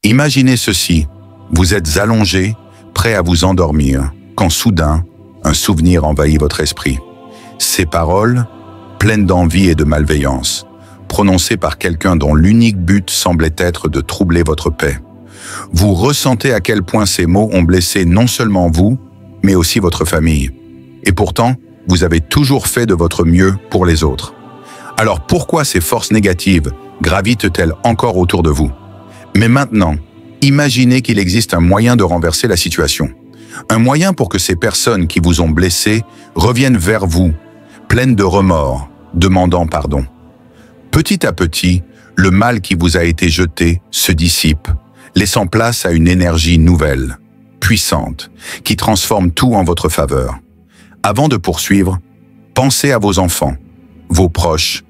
Imaginez ceci, vous êtes allongé, prêt à vous endormir, quand soudain, un souvenir envahit votre esprit. Ces paroles, pleines d'envie et de malveillance, prononcées par quelqu'un dont l'unique but semblait être de troubler votre paix. Vous ressentez à quel point ces mots ont blessé non seulement vous, mais aussi votre famille. Et pourtant, vous avez toujours fait de votre mieux pour les autres. Alors pourquoi ces forces négatives gravitent-elles encore autour de vous? Mais maintenant, imaginez qu'il existe un moyen de renverser la situation. Un moyen pour que ces personnes qui vous ont blessé reviennent vers vous, pleines de remords, demandant pardon. Petit à petit, le mal qui vous a été jeté se dissipe, laissant place à une énergie nouvelle, puissante, qui transforme tout en votre faveur. Avant de poursuivre, pensez à vos enfants, vos proches.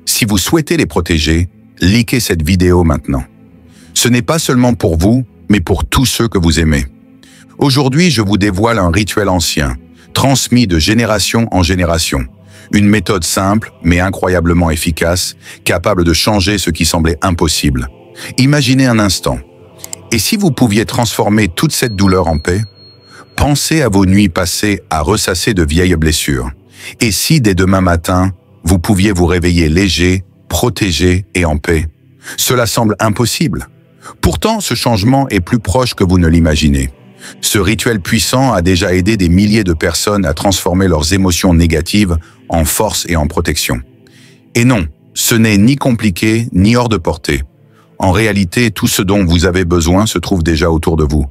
Si vous souhaitez les protéger, likez cette vidéo maintenant. Ce n'est pas seulement pour vous, mais pour tous ceux que vous aimez. Aujourd'hui, je vous dévoile un rituel ancien, transmis de génération en génération. Une méthode simple, mais incroyablement efficace, capable de changer ce qui semblait impossible. Imaginez un instant. Et si vous pouviez transformer toute cette douleur en paix? Pensez à vos nuits passées à ressasser de vieilles blessures. Et si dès demain matin, vous pouviez vous réveiller léger, protégé et en paix? Cela semble impossible. Pourtant, ce changement est plus proche que vous ne l'imaginez. Ce rituel puissant a déjà aidé des milliers de personnes à transformer leurs émotions négatives en force et en protection. Et non, ce n'est ni compliqué ni hors de portée. En réalité, tout ce dont vous avez besoin se trouve déjà autour de vous.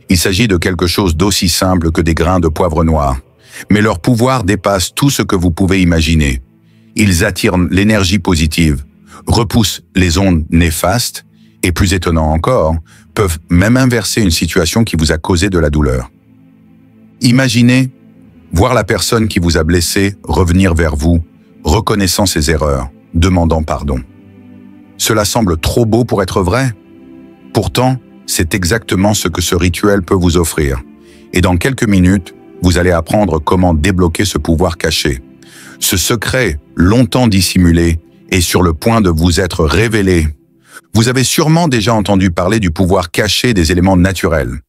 Il s'agit de quelque chose d'aussi simple que des grains de poivre noir. Mais leur pouvoir dépasse tout ce que vous pouvez imaginer. Ils attirent l'énergie positive, repoussent les ondes néfastes et, plus étonnant encore, peuvent même inverser une situation qui vous a causé de la douleur. Imaginez voir la personne qui vous a blessé revenir vers vous, reconnaissant ses erreurs, demandant pardon. Cela semble trop beau pour être vrai. Pourtant, c'est exactement ce que ce rituel peut vous offrir. Et dans quelques minutes, vous allez apprendre comment débloquer ce pouvoir caché. Ce secret, longtemps dissimulé, est sur le point de vous être révélé. Vous avez sûrement déjà entendu parler du pouvoir caché des éléments naturels.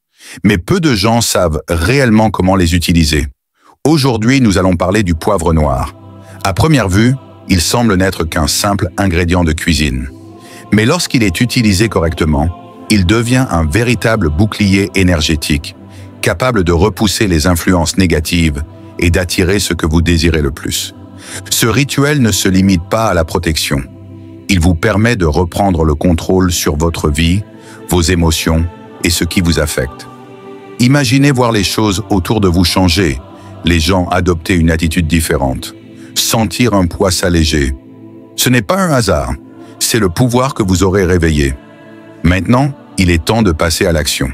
Mais peu de gens savent réellement comment les utiliser. Aujourd'hui, nous allons parler du poivre noir. À première vue, il semble n'être qu'un simple ingrédient de cuisine. Mais lorsqu'il est utilisé correctement, il devient un véritable bouclier énergétique, capable de repousser les influences négatives et d'attirer ce que vous désirez le plus. Ce rituel ne se limite pas à la protection. Il vous permet de reprendre le contrôle sur votre vie, vos émotions et ce qui vous affecte. Imaginez voir les choses autour de vous changer, les gens adopter une attitude différente, sentir un poids s'alléger. Ce n'est pas un hasard, c'est le pouvoir que vous aurez réveillé. Maintenant, il est temps de passer à l'action.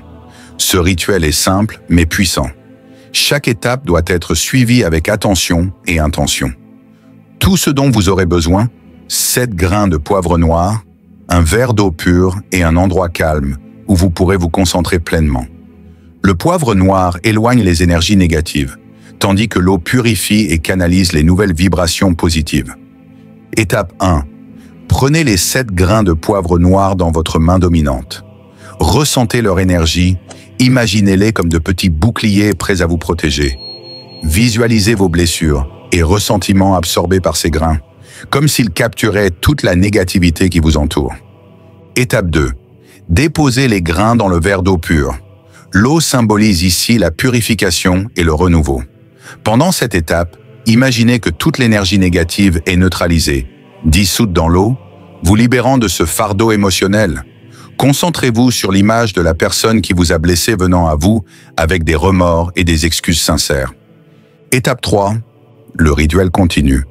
Ce rituel est simple mais puissant. Chaque étape doit être suivie avec attention et intention. Tout ce dont vous aurez besoin, 7 grains de poivre noir, un verre d'eau pure et un endroit calme où vous pourrez vous concentrer pleinement. Le poivre noir éloigne les énergies négatives, tandis que l'eau purifie et canalise les nouvelles vibrations positives. Étape 1. Prenez les 7 grains de poivre noir dans votre main dominante. Ressentez leur énergie, imaginez-les comme de petits boucliers prêts à vous protéger. Visualisez vos blessures et ressentiments absorbés par ces grains, comme s'ils capturaient toute la négativité qui vous entoure. Étape 2. Déposez les grains dans le verre d'eau pure. L'eau symbolise ici la purification et le renouveau. Pendant cette étape, imaginez que toute l'énergie négative est neutralisée, dissoute dans l'eau, vous libérant de ce fardeau émotionnel. Concentrez-vous sur l'image de la personne qui vous a blessé venant à vous avec des remords et des excuses sincères. Étape 3. Le rituel continue.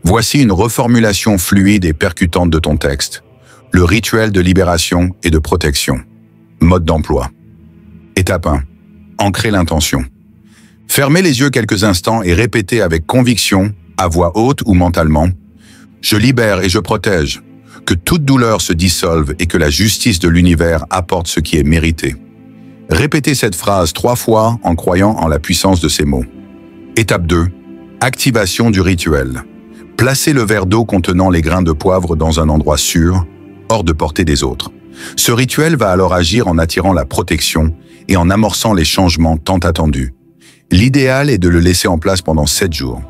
Voici une reformulation fluide et percutante de ton texte. Le rituel de libération et de protection. Mode d'emploi. Étape 1. Ancrez l'intention. Fermez les yeux quelques instants et répétez avec conviction, à voix haute ou mentalement, « Je libère et je protège. Que toute douleur se dissolve et que la justice de l'univers apporte ce qui est mérité. » Répétez cette phrase 3 fois en croyant en la puissance de ces mots. Étape 2. Activation du rituel. Placez le verre d'eau contenant les grains de poivre dans un endroit sûr, hors de portée des autres. Ce rituel va alors agir en attirant la protection et en amorçant les changements tant attendus. L'idéal est de le laisser en place pendant 7 jours.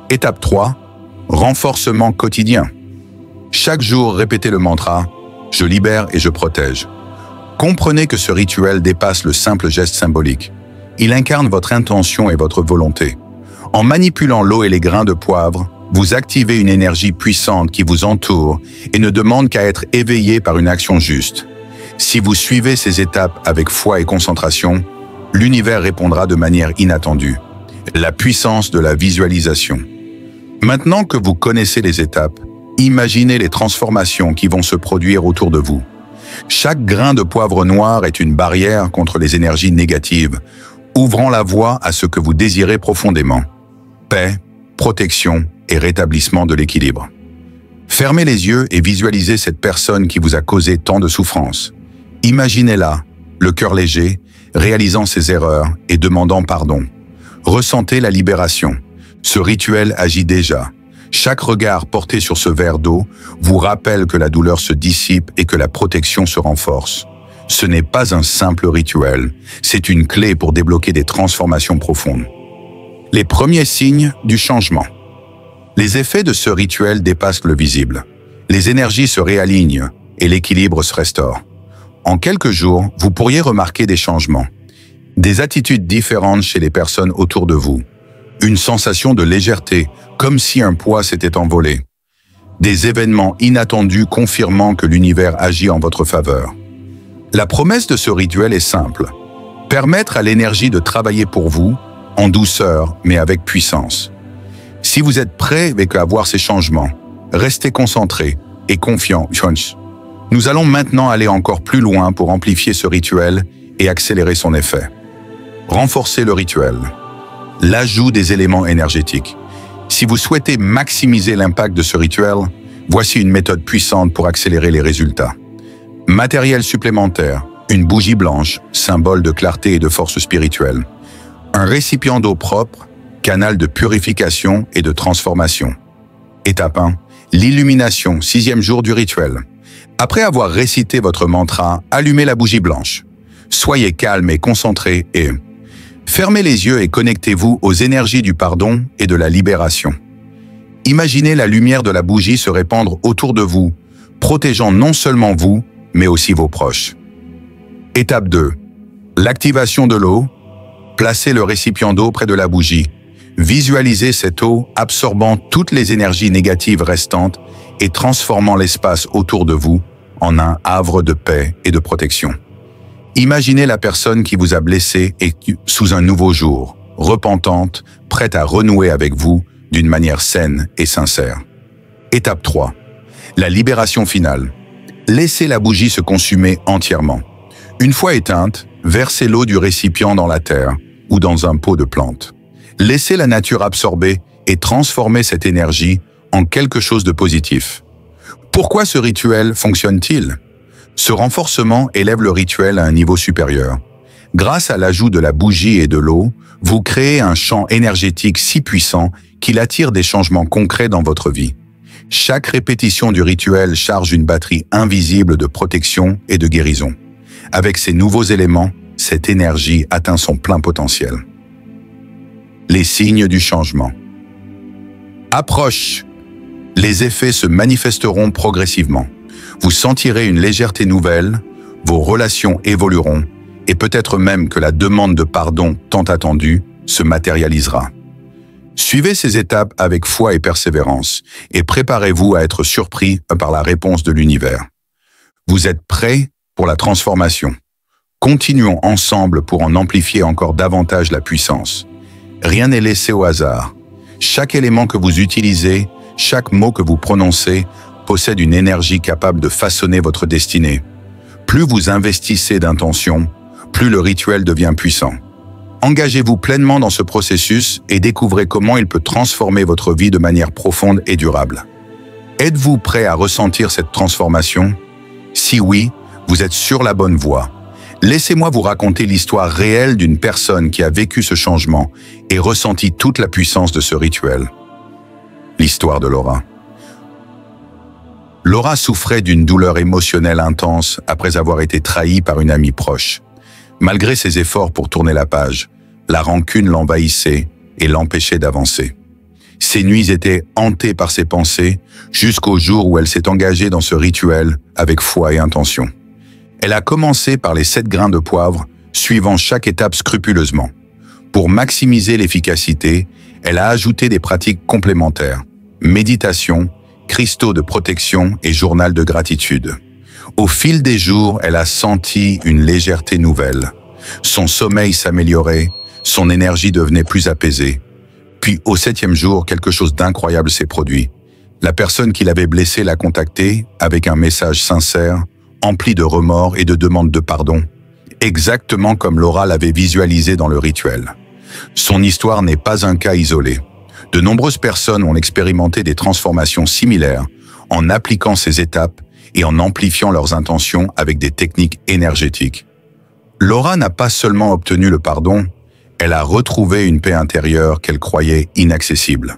Étape 3. Renforcement quotidien. Chaque jour, répétez le mantra « Je libère et je protège ». Comprenez que ce rituel dépasse le simple geste symbolique. Il incarne votre intention et votre volonté. En manipulant l'eau et les grains de poivre, vous activez une énergie puissante qui vous entoure et ne demande qu'à être éveillée par une action juste. Si vous suivez ces étapes avec foi et concentration, l'univers répondra de manière inattendue. La puissance de la visualisation. Maintenant que vous connaissez les étapes, imaginez les transformations qui vont se produire autour de vous. Chaque grain de poivre noir est une barrière contre les énergies négatives, ouvrant la voie à ce que vous désirez profondément. Paix, protection et rétablissement de l'équilibre. Fermez les yeux et visualisez cette personne qui vous a causé tant de souffrance. Imaginez-la, le cœur léger, réalisant ses erreurs et demandant pardon. Ressentez la libération. Ce rituel agit déjà. Chaque regard porté sur ce verre d'eau vous rappelle que la douleur se dissipe et que la protection se renforce. Ce n'est pas un simple rituel, c'est une clé pour débloquer des transformations profondes. Les premiers signes du changement. Les effets de ce rituel dépassent le visible. Les énergies se réalignent et l'équilibre se restaure. En quelques jours, vous pourriez remarquer des changements. Des attitudes différentes chez les personnes autour de vous. Une sensation de légèreté, comme si un poids s'était envolé. Des événements inattendus confirmant que l'univers agit en votre faveur. La promesse de ce rituel est simple. Permettre à l'énergie de travailler pour vous, en douceur, mais avec puissance. Si vous êtes prêt à voir ces changements, restez concentré et confiant. Nous allons maintenant aller encore plus loin pour amplifier ce rituel et accélérer son effet. Renforcer le rituel. L'ajout des éléments énergétiques. Si vous souhaitez maximiser l'impact de ce rituel, voici une méthode puissante pour accélérer les résultats. Matériel supplémentaire, une bougie blanche, symbole de clarté et de force spirituelle. Un récipient d'eau propre, canal de purification et de transformation. Étape 1. L'illumination, 6e jour du rituel. Après avoir récité votre mantra, allumez la bougie blanche. Soyez calme et concentré et fermez les yeux et connectez-vous aux énergies du pardon et de la libération. Imaginez la lumière de la bougie se répandre autour de vous, protégeant non seulement vous, mais aussi vos proches. Étape 2. L'activation de l'eau. Placez le récipient d'eau près de la bougie. Visualisez cette eau absorbant toutes les énergies négatives restantes et transformant l'espace autour de vous en un havre de paix et de protection. Imaginez la personne qui vous a blessé et sous un nouveau jour, repentante, prête à renouer avec vous d'une manière saine et sincère. Étape 3. La libération finale. Laissez la bougie se consumer entièrement. Une fois éteinte, versez l'eau du récipient dans la terre ou dans un pot de plante. Laissez la nature absorber et transformer cette énergie en quelque chose de positif. Pourquoi ce rituel fonctionne-t-il ? Ce renforcement élève le rituel à un niveau supérieur. Grâce à l'ajout de la bougie et de l'eau, vous créez un champ énergétique si puissant qu'il attire des changements concrets dans votre vie. Chaque répétition du rituel charge une batterie invisible de protection et de guérison. Avec ces nouveaux éléments, cette énergie atteint son plein potentiel. Les signes du changement. Approche. Les effets se manifesteront progressivement. Vous sentirez une légèreté nouvelle, vos relations évolueront et peut-être même que la demande de pardon tant attendue se matérialisera. Suivez ces étapes avec foi et persévérance et préparez-vous à être surpris par la réponse de l'univers. Vous êtes prêts pour la transformation. Continuons ensemble pour en amplifier encore davantage la puissance. Rien n'est laissé au hasard. Chaque élément que vous utilisez, chaque mot que vous prononcez, possède une énergie capable de façonner votre destinée. Plus vous investissez d'intention, plus le rituel devient puissant. Engagez-vous pleinement dans ce processus et découvrez comment il peut transformer votre vie de manière profonde et durable. Êtes-vous prêt à ressentir cette transformation? Si oui, vous êtes sur la bonne voie. Laissez-moi vous raconter l'histoire réelle d'une personne qui a vécu ce changement et ressenti toute la puissance de ce rituel. L'histoire de Laura. Laura souffrait d'une douleur émotionnelle intense après avoir été trahie par une amie proche. Malgré ses efforts pour tourner la page, la rancune l'envahissait et l'empêchait d'avancer. Ses nuits étaient hantées par ses pensées jusqu'au jour où elle s'est engagée dans ce rituel avec foi et intention. Elle a commencé par les 7 grains de poivre, suivant chaque étape scrupuleusement. Pour maximiser l'efficacité, elle a ajouté des pratiques complémentaires, méditation, cristaux de protection et journal de gratitude. Au fil des jours, elle a senti une légèreté nouvelle. Son sommeil s'améliorait, son énergie devenait plus apaisée. Puis au 7e jour, quelque chose d'incroyable s'est produit. La personne qui l'avait blessée l'a contactée avec un message sincère, empli de remords et de demandes de pardon, exactement comme Laura l'avait visualisé dans le rituel. Son histoire n'est pas un cas isolé. De nombreuses personnes ont expérimenté des transformations similaires en appliquant ces étapes et en amplifiant leurs intentions avec des techniques énergétiques. Laura n'a pas seulement obtenu le pardon, elle a retrouvé une paix intérieure qu'elle croyait inaccessible.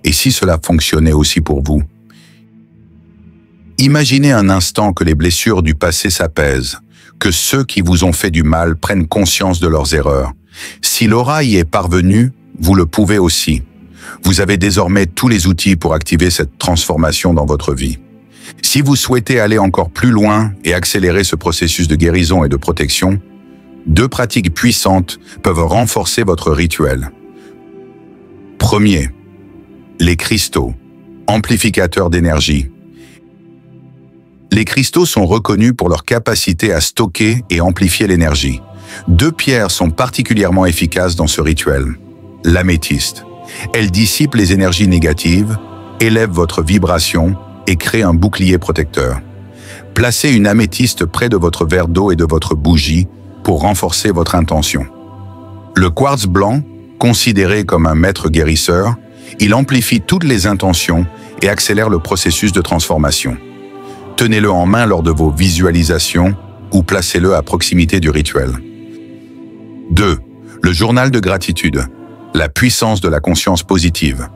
Et si cela fonctionnait aussi pour vous? Imaginez un instant que les blessures du passé s'apaisent, que ceux qui vous ont fait du mal prennent conscience de leurs erreurs. Si Laura y est parvenue, vous le pouvez aussi. Vous avez désormais tous les outils pour activer cette transformation dans votre vie. Si vous souhaitez aller encore plus loin et accélérer ce processus de guérison et de protection, 2 pratiques puissantes peuvent renforcer votre rituel. Premier, les cristaux, amplificateurs d'énergie. Les cristaux sont reconnus pour leur capacité à stocker et amplifier l'énergie. 2 pierres sont particulièrement efficaces dans ce rituel. L'améthyste. Elle dissipe les énergies négatives, élève votre vibration et crée un bouclier protecteur. Placez une améthyste près de votre verre d'eau et de votre bougie pour renforcer votre intention. Le quartz blanc, considéré comme un maître guérisseur, il amplifie toutes les intentions et accélère le processus de transformation. Tenez-le en main lors de vos visualisations ou placez-le à proximité du rituel. 2. Le journal de gratitude. La puissance de la conscience positive.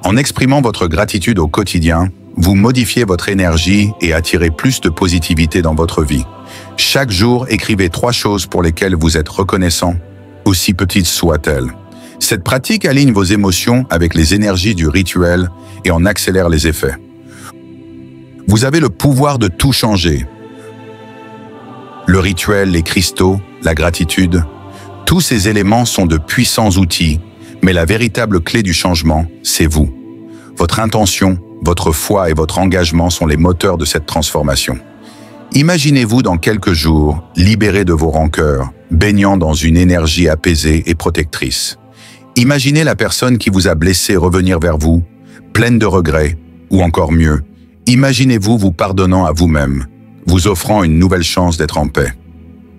En exprimant votre gratitude au quotidien, vous modifiez votre énergie et attirez plus de positivité dans votre vie. Chaque jour, écrivez 3 choses pour lesquelles vous êtes reconnaissant, aussi petites soient-elles. Cette pratique aligne vos émotions avec les énergies du rituel et en accélère les effets. Vous avez le pouvoir de tout changer. Le rituel, les cristaux, la gratitude, tous ces éléments sont de puissants outils, mais la véritable clé du changement, c'est vous. Votre intention, votre foi et votre engagement sont les moteurs de cette transformation. Imaginez-vous dans quelques jours, libéré de vos rancœurs, baignant dans une énergie apaisée et protectrice. Imaginez la personne qui vous a blessé revenir vers vous, pleine de regrets, ou encore mieux, imaginez-vous vous pardonnant à vous-même, vous offrant une nouvelle chance d'être en paix.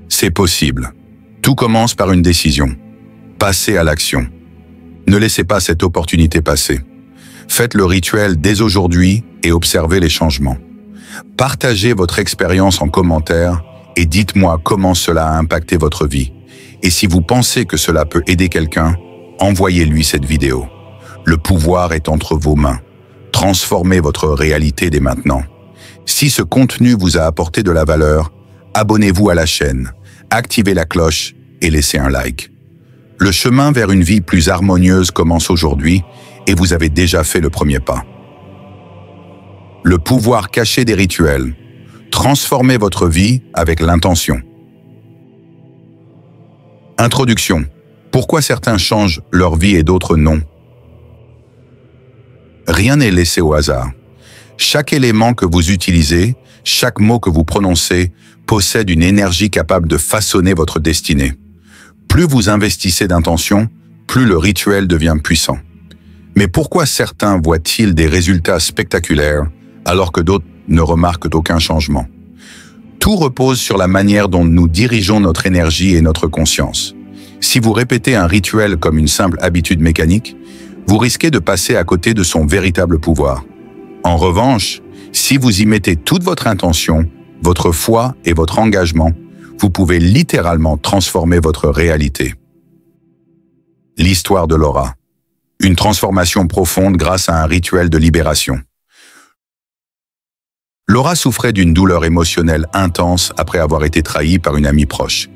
C'est possible. Tout commence par une décision. Passez à l'action. Ne laissez pas cette opportunité passer. Faites le rituel dès aujourd'hui et observez les changements. Partagez votre expérience en commentaire et dites-moi comment cela a impacté votre vie. Et si vous pensez que cela peut aider quelqu'un, envoyez-lui cette vidéo. Le pouvoir est entre vos mains. Transformez votre réalité dès maintenant. Si ce contenu vous a apporté de la valeur, abonnez-vous à la chaîne, activez la cloche et laissez un like. Le chemin vers une vie plus harmonieuse commence aujourd'hui et vous avez déjà fait le premier pas. Le pouvoir caché des rituels. Transformez votre vie avec l'intention. Introduction. Pourquoi certains changent leur vie et d'autres non? Rien n'est laissé au hasard. Chaque élément que vous utilisez, chaque mot que vous prononcez, possède une énergie capable de façonner votre destinée. Plus vous investissez d'intention, plus le rituel devient puissant. Mais pourquoi certains voient-ils des résultats spectaculaires alors que d'autres ne remarquent aucun changement? Tout repose sur la manière dont nous dirigeons notre énergie et notre conscience. Si vous répétez un rituel comme une simple habitude mécanique, vous risquez de passer à côté de son véritable pouvoir. En revanche, si vous y mettez toute votre intention, votre foi et votre engagement, vous pouvez littéralement transformer votre réalité. L'histoire de Laura. Une transformation profonde grâce à un rituel de libération. Laura souffrait d'une douleur émotionnelle intense après avoir été trahie par une amie proche.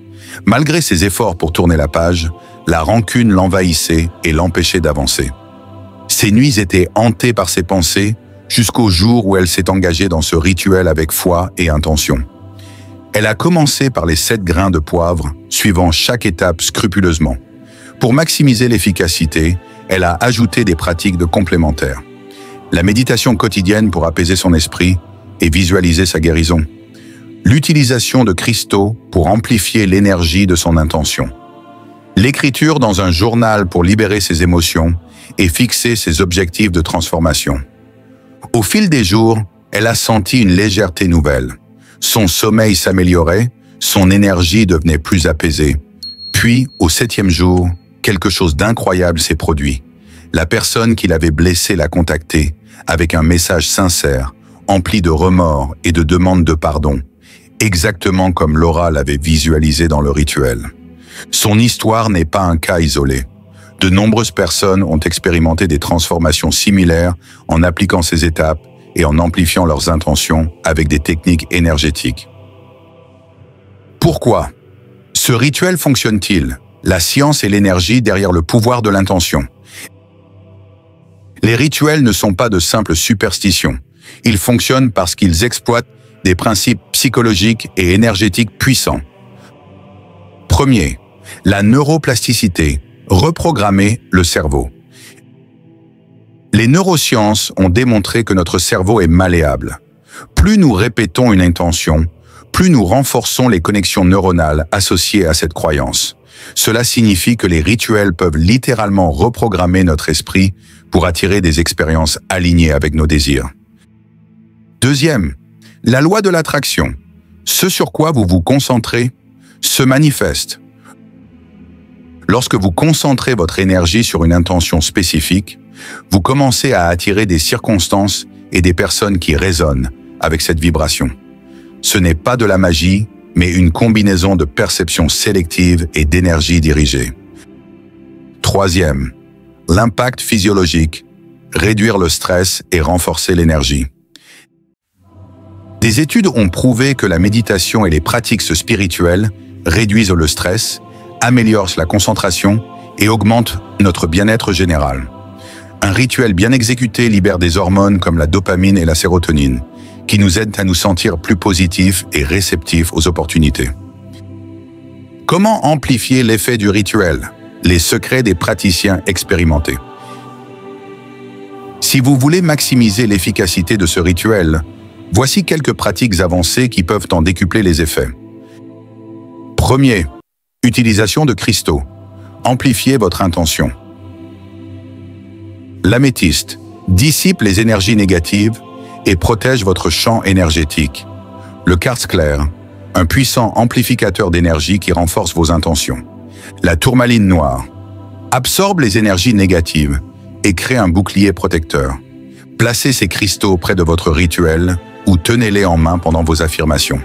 Malgré ses efforts pour tourner la page, la rancune l'envahissait et l'empêchait d'avancer. Ses nuits étaient hantées par ses pensées jusqu'au jour où elle s'est engagée dans ce rituel avec foi et intention. Elle a commencé par les 7 grains de poivre, suivant chaque étape scrupuleusement. Pour maximiser l'efficacité, elle a ajouté des pratiques de complémentaires. La méditation quotidienne pour apaiser son esprit et visualiser sa guérison. L'utilisation de cristaux pour amplifier l'énergie de son intention. L'écriture dans un journal pour libérer ses émotions et fixer ses objectifs de transformation. Au fil des jours, elle a senti une légèreté nouvelle. Son sommeil s'améliorait, son énergie devenait plus apaisée. Puis, au 7e jour, quelque chose d'incroyable s'est produit. La personne qui l'avait blessée l'a contactée avec un message sincère, empli de remords et de demandes de pardon, exactement comme Laura l'avait visualisé dans le rituel. Son histoire n'est pas un cas isolé. De nombreuses personnes ont expérimenté des transformations similaires en appliquant ces étapes et en amplifiant leurs intentions avec des techniques énergétiques. Pourquoi? Ce rituel fonctionne-t-il? La science et l'énergie derrière le pouvoir de l'intention. Les rituels ne sont pas de simples superstitions. Ils fonctionnent parce qu'ils exploitent des principes psychologiques et énergétiques puissants. Premier, la neuroplasticité, reprogrammer le cerveau. Les neurosciences ont démontré que notre cerveau est malléable. Plus nous répétons une intention, plus nous renforçons les connexions neuronales associées à cette croyance. Cela signifie que les rituels peuvent littéralement reprogrammer notre esprit pour attirer des expériences alignées avec nos désirs. Deuxième, la loi de l'attraction. Ce sur quoi vous vous concentrez se manifeste. Lorsque vous concentrez votre énergie sur une intention spécifique, vous commencez à attirer des circonstances et des personnes qui résonnent avec cette vibration. Ce n'est pas de la magie, mais une combinaison de perception sélective et d'énergie dirigée. Troisième, l'impact physiologique, réduire le stress et renforcer l'énergie. Des études ont prouvé que la méditation et les pratiques spirituelles réduisent le stress, améliorent la concentration et augmentent notre bien-être général. Un rituel bien exécuté libère des hormones comme la dopamine et la sérotonine, qui nous aident à nous sentir plus positifs et réceptifs aux opportunités. Comment amplifier l'effet du rituel? Les secrets des praticiens expérimentés. Si vous voulez maximiser l'efficacité de ce rituel, voici quelques pratiques avancées qui peuvent en décupler les effets. Premier, utilisation de cristaux. Amplifiez votre intention. L'améthyste dissipe les énergies négatives et protège votre champ énergétique. Le quartz clair, un puissant amplificateur d'énergie qui renforce vos intentions. La tourmaline noire absorbe les énergies négatives et crée un bouclier protecteur. Placez ces cristaux près de votre rituel ou tenez-les en main pendant vos affirmations.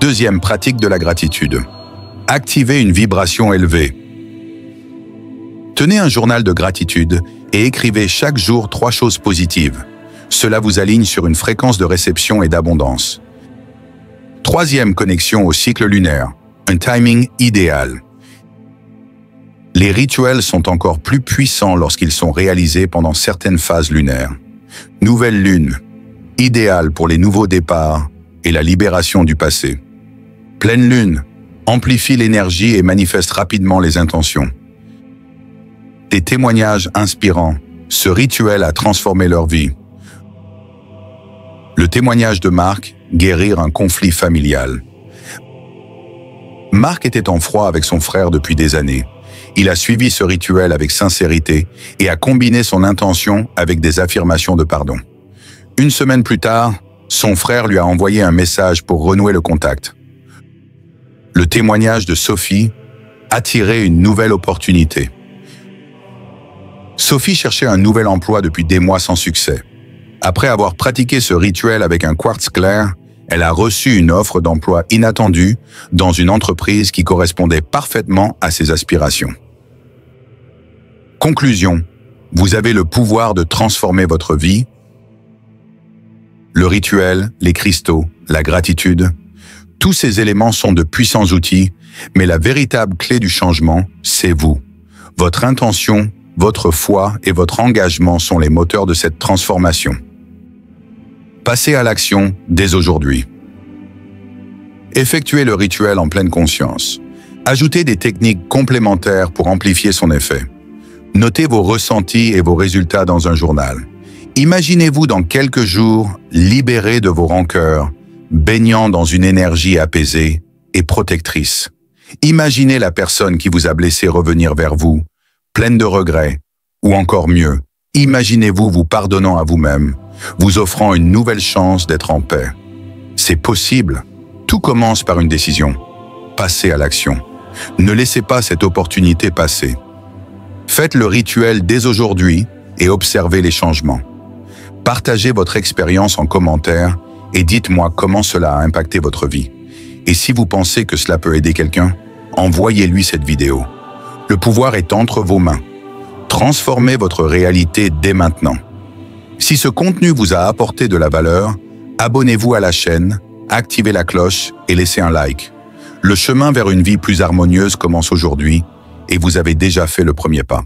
Deuxième pratique de la gratitude. Activez une vibration élevée. Tenez un journal de gratitude et écrivez chaque jour 3 choses positives. Cela vous aligne sur une fréquence de réception et d'abondance. Troisième connexion au cycle lunaire. Un timing idéal. Les rituels sont encore plus puissants lorsqu'ils sont réalisés pendant certaines phases lunaires. Nouvelle lune, idéale pour les nouveaux départs et la libération du passé. Pleine lune, amplifie l'énergie et manifeste rapidement les intentions. Des témoignages inspirants, ce rituel a transformé leur vie. Le témoignage de Marc, guérir un conflit familial. Marc était en froid avec son frère depuis des années. Il a suivi ce rituel avec sincérité et a combiné son intention avec des affirmations de pardon. Une semaine plus tard, son frère lui a envoyé un message pour renouer le contact. Le témoignage de Sophie attirait une nouvelle opportunité. Sophie cherchait un nouvel emploi depuis des mois sans succès. Après avoir pratiqué ce rituel avec un quartz clair, elle a reçu une offre d'emploi inattendue dans une entreprise qui correspondait parfaitement à ses aspirations. Conclusion, vous avez le pouvoir de transformer votre vie. Le rituel, les cristaux, la gratitude, tous ces éléments sont de puissants outils, mais la véritable clé du changement, c'est vous. Votre intention, votre foi et votre engagement sont les moteurs de cette transformation. Passez à l'action dès aujourd'hui. Effectuez le rituel en pleine conscience. Ajoutez des techniques complémentaires pour amplifier son effet. Notez vos ressentis et vos résultats dans un journal. Imaginez-vous dans quelques jours libéré de vos rancœurs, baignant dans une énergie apaisée et protectrice. Imaginez la personne qui vous a blessé revenir vers vous, pleine de regrets, ou encore mieux, imaginez-vous vous pardonnant à vous-même, vous offrant une nouvelle chance d'être en paix. C'est possible. Tout commence par une décision. Passez à l'action. Ne laissez pas cette opportunité passer. Faites le rituel dès aujourd'hui et observez les changements. Partagez votre expérience en commentaire et dites-moi comment cela a impacté votre vie. Et si vous pensez que cela peut aider quelqu'un, envoyez-lui cette vidéo. Le pouvoir est entre vos mains. Transformez votre réalité dès maintenant. Si ce contenu vous a apporté de la valeur, abonnez-vous à la chaîne, activez la cloche et laissez un like. Le chemin vers une vie plus harmonieuse commence aujourd'hui et vous avez déjà fait le premier pas.